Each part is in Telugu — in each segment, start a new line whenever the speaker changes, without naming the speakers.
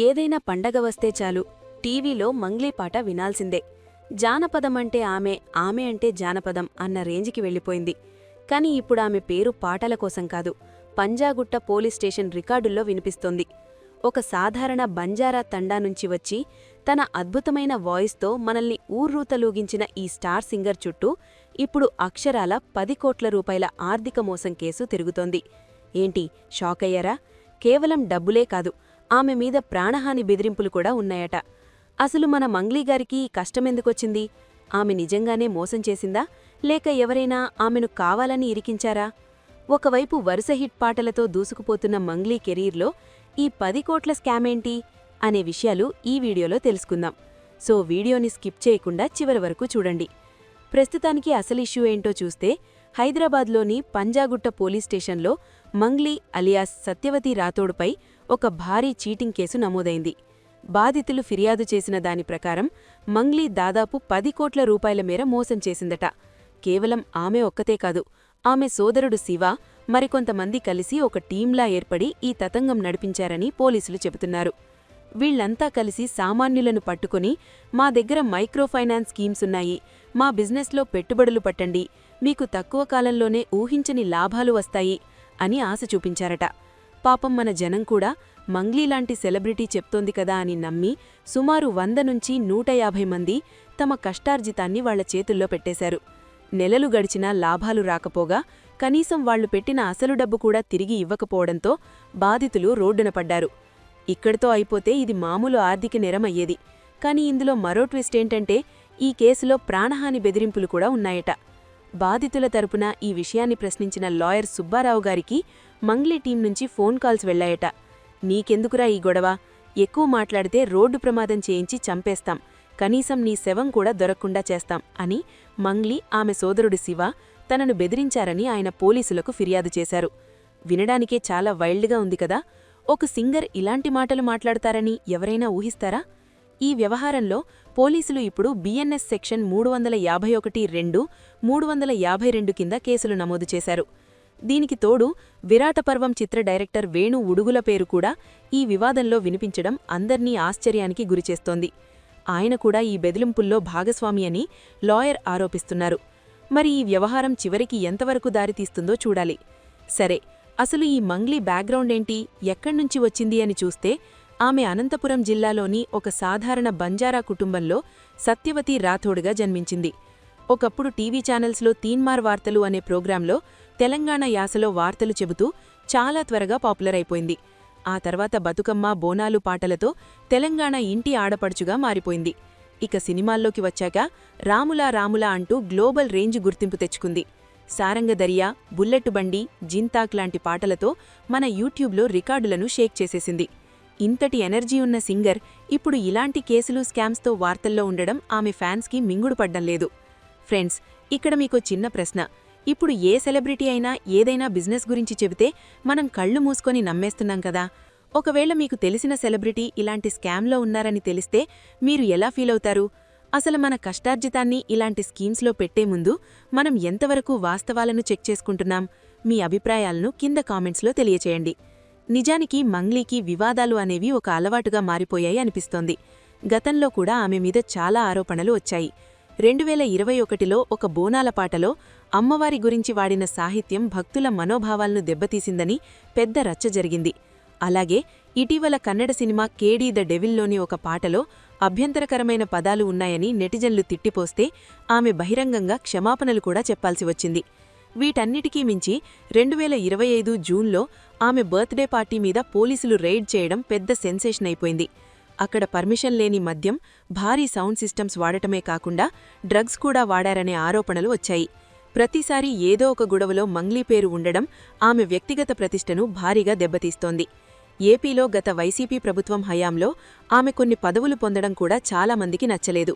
ఏదైనా పండగ వస్తే చాలు టీవీలో మంగ్లీ పాట వినాల్సిందే. జానపదమంటే ఆమె, ఆమె అంటే జానపదం అన్న రేంజికి వెళ్ళిపోయింది. కాని ఇప్పుడామె పేరు పాటల కోసం కాదు, పంజాగుట్ట పోలీస్ స్టేషన్ రికార్డుల్లో వినిపిస్తోంది. ఒక సాధారణ బంజారా తండా నుంచి వచ్చి తన అద్భుతమైన వాయిస్తో మనల్ని ఊర్రూతలూగించిన ఈ స్టార్ సింగర్ చుట్టూ ఇప్పుడు అక్షరాల 10 కోట్ల రూపాయల ఆర్థిక మోసం కేసు తిరుగుతోంది. ఏంటి, షాకయ్యారా? కేవలం డబ్బులే కాదు, ఆమె మీద ప్రాణహాని బెదిరింపులు కూడా ఉన్నాయట. అసలు మన మంగ్లీగారికి ఈ కష్టమెందుకొచ్చింది? ఆమె నిజంగానే మోసం చేసిందా, లేక ఎవరైనా ఆమెను కావాలని ఇరికించారా? ఒకవైపు వరుస హిట్ పాటలతో దూసుకుపోతున్న మంగ్లీ కెరీర్లో ఈ 10 కోట్ల స్కామేంటి అనే విషయాలు ఈ వీడియోలో తెలుసుకుందాం. సో వీడియోని స్కిప్ చేయకుండా చివరి వరకు చూడండి. ప్రస్తుతానికి అసలు ఇష్యూ ఏంటో చూస్తే, హైదరాబాద్లోని పంజాగుట్ట పోలీస్ స్టేషన్లో మంగ్లీ అలియాస్ సత్యవతి రాథోడ్పై ఒక భారీ చీటింగ్ కేసు నమోదైంది. బాధితులు ఫిర్యాదు చేసిన దాని ప్రకారం మంగ్లీ దాదాపు 10 కోట్ల రూపాయల మేర మోసం చేసిందట. కేవలం ఆమె ఒక్కతే కాదు, ఆమె సోదరుడు శివ, మరికొంతమంది కలిసి ఒక టీంలా ఏర్పడి ఈ తతంగం నడిపించారని పోలీసులు చెబుతున్నారు. వీళ్లంతా కలిసి సామాన్యులను పట్టుకుని, మా దగ్గర మైక్రోఫైనాన్స్ స్కీమ్సున్నాయి, మా బిజినెస్లో పెట్టుబడులు పట్టండి, మీకు తక్కువ కాలంలోనే ఊహించని లాభాలు వస్తాయి అని ఆశ చూపించారట. పాపం మన జనం కూడా మంగ్లీలాంటి సెలబ్రిటీ చెప్తోంది కదా అని నమ్మి సుమారు 100 నుంచి 150 మంది తమ కష్టార్జితాన్ని వాళ్ల చేతుల్లో పెట్టేశారు. నెలలు గడిచినా లాభాలు రాకపోగా, కనీసం వాళ్లు పెట్టిన అసలు డబ్బు కూడా తిరిగి ఇవ్వకపోవడంతో బాధితులు రోడ్డున పడ్డారు. ఇక్కడితో అయిపోతే ఇది మామూలు ఆర్థిక నేరమయ్యేది. కాని ఇందులో మరో ట్విస్ట్ ఏంటంటే, ఈ కేసులో ప్రాణహాని బెదిరింపులు కూడా ఉన్నాయట. బాధితుల తరపున ఈ విషయాన్ని ప్రశ్నించిన లాయర్ సుబ్బారావు గారికి మంగ్లీ టీం నుంచి ఫోన్ కాల్స్ వెళ్లాయట. నీకెందుకురా ఈ గొడవ? ఎక్కువ మాట్లాడితే రోడ్డు ప్రమాదం చేయించి చంపేస్తాం, కనీసం నీ శవం కూడా దొరక్కుండా చేస్తాం అని మంగ్లీ, ఆమె సోదరుడు శివ తనను బెదిరించారని ఆయన పోలీసులకు ఫిర్యాదు చేశారు. వినడానికే చాలా వైల్డ్గా ఉంది కదా. ఒక సింగర్ ఇలాంటి మాటలు మాట్లాడతారని ఎవరైనా ఊహిస్తారా? ఈ వ్యవహారంలో పోలీసులు ఇప్పుడు బిఎన్ఎస్ సెక్షన్ 351(2), 352 కింద కేసులు నమోదు చేశారు. దీనికి తోడు విరాటపర్వం చిత్ర డైరెక్టర్ వేణు ఉడుగుల పేరు కూడా ఈ వివాదంలో వినిపించడం అందర్నీ ఆశ్చర్యానికి గురిచేస్తోంది. ఆయన కూడా ఈ బెదిరింపుల్లో భాగస్వామి అని లాయర్ ఆరోపిస్తున్నారు. మరి ఈ వ్యవహారం చివరికి ఎంతవరకు దారితీస్తుందో చూడాలి. సరే, అసలు ఈ మంగ్లీ బ్యాక్గ్రౌండ్ ఏంటి, ఎక్కడ్నుంచి వచ్చింది అని చూస్తే, ఆమె అనంతపురం జిల్లాలోని ఒక సాధారణ బంజారా కుటుంబంలో సత్యవతి రాథోడ్గా జన్మించింది. ఒకప్పుడు టీవీ ఛానల్స్లో తీన్మార్ వార్తలు అనే ప్రోగ్రాంలో తెలంగాణ యాసలో వార్తలు చెబుతూ చాలా త్వరగా పాపులర్ అయిపోయింది. ఆ తర్వాత బతుకమ్మ, బోనాలు పాటలతో తెలంగాణ ఇంటి ఆడపడుచుగా మారిపోయింది. ఇక సినిమాల్లోకి వచ్చాక రాములా రాములా అంటూ గ్లోబల్ రేంజ్ గుర్తింపు తెచ్చుకుంది. సారంగదరియా, బుల్లెట్టు బండి, జింతాక్ లాంటి పాటలతో మన యూట్యూబ్లో రికార్డులను షేక్ చేసేసింది. ఇంతటి ఎనర్జీ ఉన్న సింగర్ ఇప్పుడు ఇలాంటి కేసులు, స్కామ్స్తో వార్తల్లో ఉండడం ఆమె ఫ్యాన్స్కి మింగుడు పడ్డం లేదు. ఫ్రెండ్స్, ఇక్కడ మీకో చిన్న ప్రశ్న. ఇప్పుడు ఏ సెలబ్రిటీ అయినా ఏదైనా బిజినెస్ గురించి చెబితే మనం కళ్ళు మూసుకొని నమ్మేస్తున్నాం కదా. ఒకవేళ మీకు తెలిసిన సెలబ్రిటీ ఇలాంటి స్కామ్లో ఉన్నారని తెలిస్తే మీరు ఎలా ఫీలవుతారు? అసలు మన కష్టార్జితాన్ని ఇలాంటి స్కీమ్స్లో పెట్టే ముందు మనం ఎంతవరకు వాస్తవాలను చెక్ చేసుకుంటున్నాం? మీ అభిప్రాయాలను కింద కామెంట్స్లో తెలియచేయండి. నిజానికి మంగ్లీకి వివాదాలు అనేవి ఒక అలవాటుగా మారిపోయాయి అనిపిస్తోంది. గతంలో కూడా ఆమె మీద చాలా ఆరోపణలు వచ్చాయి. 2021లో ఒక బోనాల పాటలో అమ్మవారి గురించి వాడిన సాహిత్యం భక్తుల మనోభావాలను దెబ్బతీసిందని పెద్ద రచ్చ జరిగింది. అలాగే ఇటీవల కన్నడ సినిమా కేడీ ద డెవిల్లోని ఒక పాటలో అభ్యంతరకరమైన పదాలు ఉన్నాయని నెటిజన్లు తిట్టిపోస్తే ఆమె బహిరంగంగా క్షమాపణలు కూడా చెప్పాల్సి వచ్చింది. వీటన్నిటికీ మించి 2025 జూన్లో ఆమె బర్త్డే పార్టీ మీద పోలీసులు రైడ్ చేయడం పెద్ద సెన్సేషన్ అయిపోయింది. అక్కడ పర్మిషన్ లేని మద్యం, భారీ సౌండ్ సిస్టమ్స్ వాడటమే కాకుండా డ్రగ్స్ కూడా వాడారనే ఆరోపణలు వచ్చాయి. ప్రతిసారీ ఏదో ఒక గొడవలో మంగ్లీ పేరు ఉండడం ఆమె వ్యక్తిగత ప్రతిష్టను భారీగా దెబ్బతీస్తోంది. ఏపీలో గత వైసీపీ ప్రభుత్వం హయాంలో ఆమె కొన్ని పదవులు పొందడం కూడా చాలామందికి నచ్చలేదు.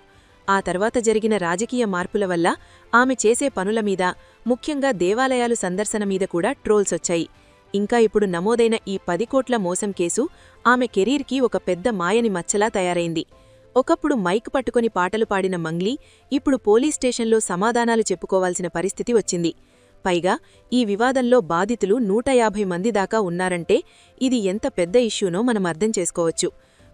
ఆ తర్వాత జరిగిన రాజకీయ మార్పుల వల్ల ఆమె చేసే పనుల మీద, ముఖ్యంగా దేవాలయాలు సందర్శన మీద కూడా ట్రోల్స్ వచ్చాయి. ఇంకా ఇప్పుడు నమోదైన ఈ 10 కోట్ల మోసం కేసు ఆమె కెరీర్కి ఒక పెద్ద మాయని మచ్చలా తయారైంది. ఒకప్పుడు మైక్ పట్టుకొని పాటలు పాడిన మంగ్లీ ఇప్పుడు పోలీస్ స్టేషన్లో సమాధానాలు చెప్పుకోవాల్సిన పరిస్థితి వచ్చింది. పైగా ఈ వివాదంలో బాధితులు 150 మంది దాకా ఉన్నారంటే ఇది ఎంత పెద్ద ఇష్యూనో మనం అర్థం చేసుకోవచ్చు.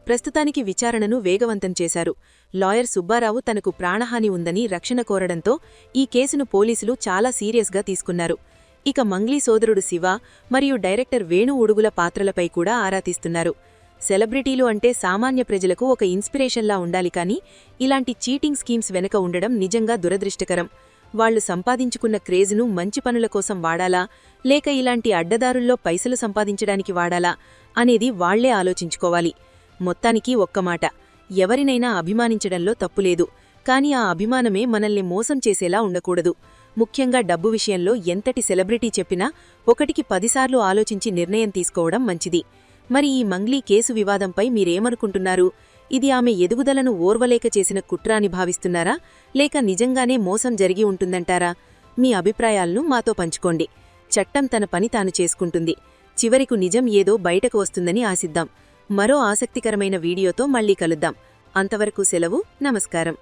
ప్రస్తుతానికి విచారణను వేగవంతం చేశారు. లాయర్ సుబ్బారావు తనకు ప్రాణహాని ఉందని రక్షణ కోరడంతో ఈ కేసును పోలీసులు చాలా సీరియస్గా తీసుకున్నారు. ఇక మంగ్లీ సోదరుడు శివ మరియు డైరెక్టర్ వేణు ఉడుగుల పాత్రలపై కూడా ఆరా తీస్తున్నారు. సెలబ్రిటీలు అంటే సామాన్య ప్రజలకు ఒక ఇన్స్పిరేషన్లా ఉండాలి, కానీ ఇలాంటి చీటింగ్ స్కీమ్స్ వెనక ఉండడం నిజంగా దురదృష్టకరం. వాళ్లు సంపాదించుకున్న క్రేజ్ను మంచి పనుల కోసం వాడాలా, లేక ఇలాంటి అడ్డదారుల్లో పైసలు సంపాదించడానికి వాడాలా అనేది వాళ్లే ఆలోచించుకోవాలి. మొత్తానికి ఒక్క మాట, ఎవరినైనా అభిమానించడంలో తప్పులేదు, కానీ ఆ అభిమానమే మనల్ని మోసం చేసేలా ఉండకూడదు. ముఖ్యంగా డబ్బు విషయంలో ఎంతటి సెలబ్రిటీ చెప్పినా 1కి 10 సార్లు ఆలోచించి నిర్ణయం తీసుకోవడం మంచిది. మరి ఈ మంగ్లీ కేసు వివాదంపై మీరేమనుకుంటున్నారు? ఇది ఆమె ఎదుగుదలను ఓర్వలేక చేసిన కుట్ర అని భావిస్తున్నారా, లేక నిజంగానే మోసం జరిగి ఉంటుందంటారా? మీ అభిప్రాయాలను మాతో పంచుకోండి. చట్టం తన పని తాను చేసుకుంటుంది. చివరకు నిజం ఏదో బయటకు వస్తుందని ఆశిద్దాం. మరో ఆసక్తికరమైన వీడియోతో మళ్లీ కలుద్దాం. అంతవరకు సెలవు. నమస్కారం.